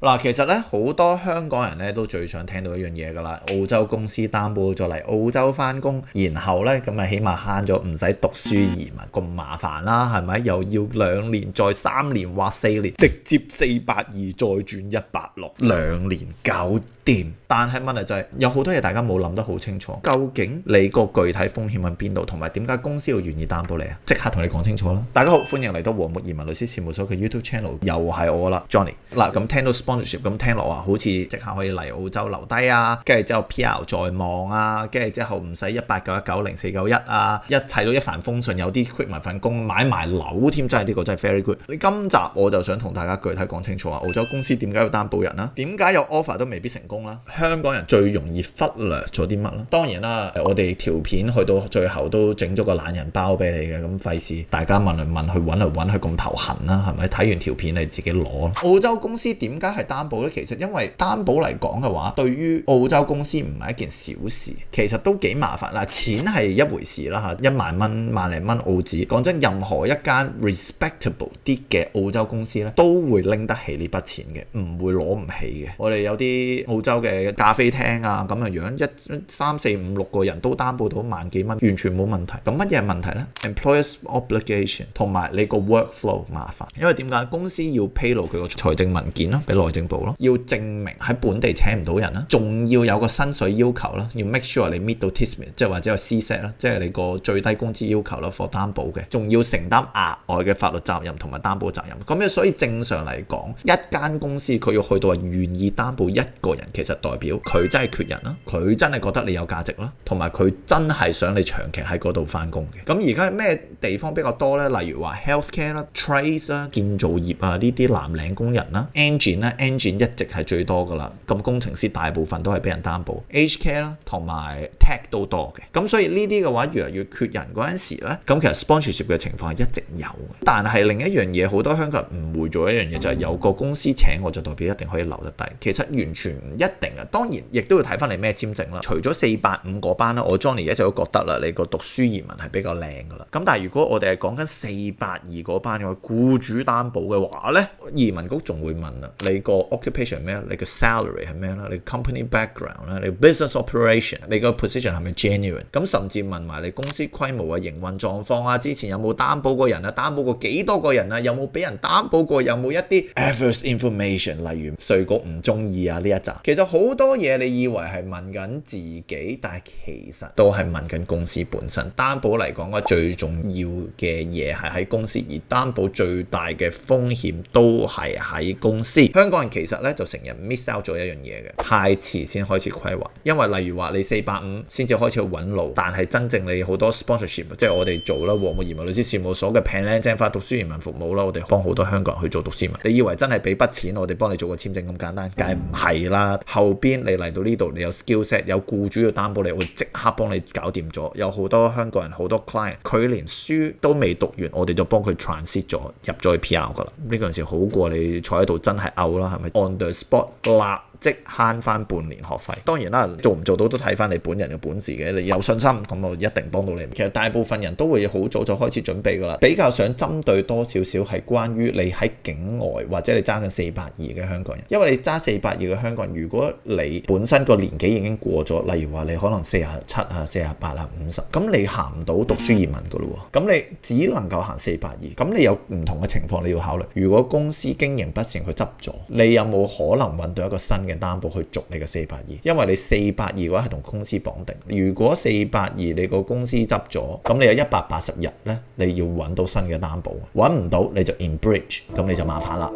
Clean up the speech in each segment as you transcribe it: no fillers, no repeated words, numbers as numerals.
嗱，其實咧好多香港人咧都最想聽到一樣嘢㗎啦，澳洲公司擔保咗嚟澳洲翻工，然後咧咁啊起碼慳咗唔使讀書移民咁麻煩啦，係咪？又要2年再3年或4年，直接482再轉186，2年搞掂。但係問題就係有好多嘢大家冇諗得好清楚，究竟你個具體風險喺邊度，同埋點解公司要願意擔保你啊？即刻同你講清楚啦！大家好，歡迎嚟到和睦移民律師事務所嘅 YouTube Channel， 又係我啦 Johnny。嗱，咁聽到 sponsorship 咁聽落話好似即刻可以嚟澳洲留低啊，跟住之後 PR 在望啊，跟住之後唔使189104991啊，一切都一帆風順，有啲 quit 埋份工買埋樓添，真係呢個真係 very good。你今集我就想同大家具體講清楚啊，澳洲公司點解要擔保人啦？點解有 offer 都未必成功啦？香港人最容易忽略咗啲乜啦？當然啦，我哋條片去到最後都整咗個懶人包俾你嘅，咁費事大家問嚟問去揾嚟揾去咁頭痕啦，係咪？睇完條片你自己攞。澳洲公司點解係擔保呢？其實因為擔保嚟講嘅話，對於澳洲公司唔係一件小事，其實都幾麻煩。嗱，錢係一回事啦嚇，1萬蚊、萬零蚊澳紙。講真，任何一間 respectable 啲嘅澳洲公司咧，都會拎得起呢筆錢嘅，唔會攞唔起嘅。我哋有啲澳洲嘅咖啡廳啊咁嘅樣，一3、4、5、6個人都擔保到萬幾蚊，完全冇問題。咁乜嘢係問題呢？ Employers obligation 同埋你個 workflow 麻煩，因為點解公司要披露佢個財政文件咯，俾內政部咯，要證明喺本地請唔到人啦，仲要有個薪水要求啦，要 make sure 你 meet 到 TISMIT， 即係或者係 CSAT 啦，即係你個最低工資要求啦 for 擔保嘅，仲要承擔額外嘅法律責任同埋擔保責任。咁所以正常嚟講，一間公司佢要去到係願意擔保一個人，其實代表佢真係缺人啦，佢真係覺得你有價值啦，同埋佢真係想你長期喺嗰度翻工嘅。咁而家係咩地方比較多呢？例如話 healthcare 啦、trades 啦、建造業啊呢啲藍領工人啦、engine 啦、engine 一直係最多噶啦。咁工程師大部分都係俾人擔保 ，aged care 啦同埋 tech 都多嘅。咁所以呢啲嘅話越嚟越缺人嗰陣時咧，咁其實 sponsorship 嘅情況係一直有嘅。但係另一樣嘢，好多香港人誤會咗一樣嘢，就係有個公司請我就代表一定可以留得低。其實完全唔一定啊。當然亦都要睇翻你咩簽證啦。除咗485嗰班啦，我 Johnny 一直都覺得啦，你個讀書移民係比較靚噶啦。咁但係如果我哋係講緊482嗰班嘅僱主擔保嘅話咧，移民局仲會問啦，你個 occupation 係咩？你個 salary 係咩啦？你 company background 啦？你 business operation？你個 position 係咪 genuine？ 咁甚至問埋你公司規模啊、營運狀況啊，之前有冇擔保過人啊？擔保過幾多個人啊？有冇俾人擔保過？有冇一啲 adverse information？ 例如稅局唔中意啊呢一集。其實好多嘢你以為係問緊自己，但係其實都係問緊公司本身。擔保嚟講嘅最重要嘅嘢係喺公司，而擔保最大嘅風險都係喺公司。香港人其實咧就成日 miss out 咗一樣嘢嘅，太遲先開始規劃。因為例如話你485先至開始去揾路，但係真正你好多 sponsorship， 即係我哋做啦，和睦移民律師事務所嘅平靚正法讀書移民服務啦，我哋幫好多香港人去做讀書移民。你以為真係俾筆錢我哋幫你做個簽證咁簡單？梗係唔係啦。後邊你嚟到呢度，你有 skill set， 有僱主要擔保你，我即刻幫你搞掂咗。有好多香港人好多 client， 佢連書都未讀完，我哋就幫佢 transit 咗入咗去 PR 噶啦。呢個陣時好過你坐喺度真係 out 啦，係咪 on the spot 啦？即慳翻半年學費。當然啦，做唔做到都睇翻你本人嘅本事嘅。你有信心咁我一定幫到你。其實大部分人都會好早就開始準備噶啦。比較想針對多少少係關於你喺境外或者你揸緊482嘅香港人。因為你揸482嘅香港人，如果你本身個年紀已經過咗，例如話你可能47啊、48啊、50，咁你行唔到讀書移民噶咯喎。咁你只能夠行482。咁你有唔同嘅情況你要考慮。如果公司經營不善佢執咗，你有冇可能揾到一個新嘅擔保去續你嘅482？因為你482嘅話係同公司綁定。如果482你個公司執咗，咁你有180日咧，你要揾到新嘅擔保，揾唔到你就 in breach， 咁你就麻煩啦。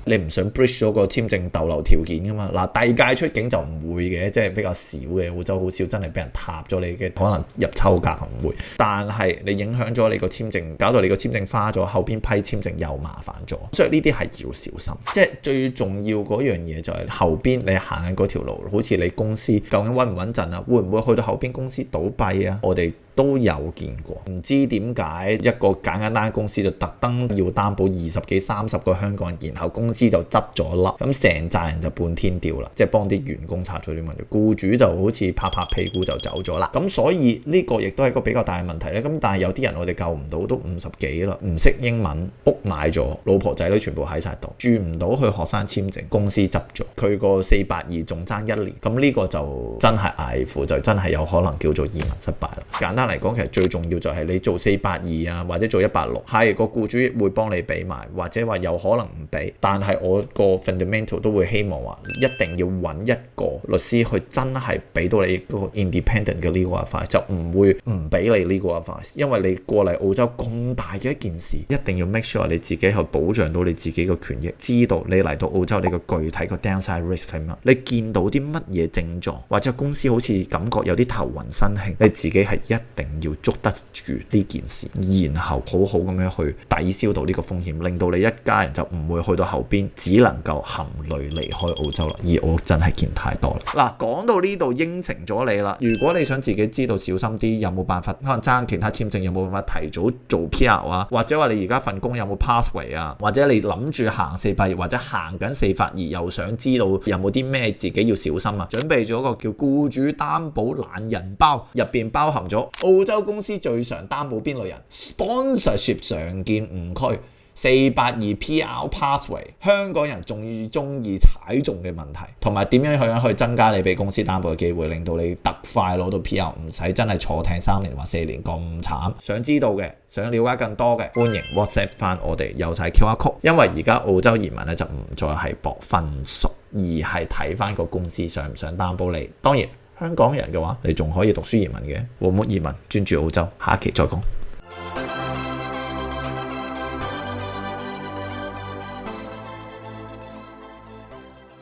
你唔想 breach 咗個簽證逗留條件噶嘛？嗱，遞解出境就唔會嘅，即係比較少嘅。澳洲好少真係俾人撻咗你嘅，可能入抽格唔會。但係你影響咗你個簽證，搞到你個簽證花咗，後邊批簽證又麻煩咗。所以呢啲係要小心。即係最重要嗰樣嘢就係後邊你行緊嗰條路，好似你公司究竟穩唔穩陣啊？會唔會去到後邊公司倒閉啊？我哋都有見過。唔知點解一個簡簡單公司就特登要擔保20幾30個香港人，然後公司就執咗笠，咁成扎人就半天吊啦，即係幫啲員工拆咗啲問題，僱主就好似拍拍屁股就走咗啦。咁所以呢個亦都係一個比較大嘅問題咧。咁但係有啲人我哋救唔到，都50幾啦，唔識英文，屋買咗，老婆仔女全部喺晒度，住唔到去學生簽證，公司執咗，佢個482仲爭1年，咁呢個就真係危乎，就真係有可能叫做移民失敗啦。簡單嚟講，其實最重要就係你做482啊，或者做186，係個僱主會幫你俾埋，或者話有可能唔俾，但係我個 fundamental 都會希望話一定要揾一個律師去真係俾到你嗰個 independent 嘅 legal advice，就唔會唔俾你 legal advice，因為你過嚟澳洲咁大嘅一件事，一定要 make sure 你自己去保障到你自己嘅權益，知道你嚟到澳洲你個具體個 downside risk 係乜，你見到啲乜嘢症狀，或者公司好似感覺有啲頭暈身興，你自己係一定要捉得住呢件事，然後好好咁樣去抵消到呢個風險，令到你一家人就唔會去到後邊只能夠含淚離開澳洲啦。而我真係見太多啦。嗱，講到呢度應承咗你啦，如果你想自己知道小心啲，有冇辦法可能爭其他簽證，有冇辦法提早做 PR 啊，或者話你而家份工有冇 pathway 啊，或者你諗住行482或者行緊482，又想知道有冇啲咩自己要小心啊，準備咗個叫僱主擔保懶人包，入邊包含咗澳洲公司最常擔保邊類人 sponsorship 常見誤區482 PR pathway， 香港人仲中意踩中嘅問題，同埋點樣去增加你俾公司擔保嘅機會，令到你特快攞到 PR， 唔使真係坐艇3年或4年咁慘。想知道嘅，想了解更多嘅，歡迎 WhatsApp 翻我哋，有晒 QR code。因為而家澳洲移民咧就唔再係搏分數，而係睇翻個公司想唔想擔保你。當然香港人嘅話，你仲可以讀書移民嘅，和睦移民專注澳洲。下一期再講。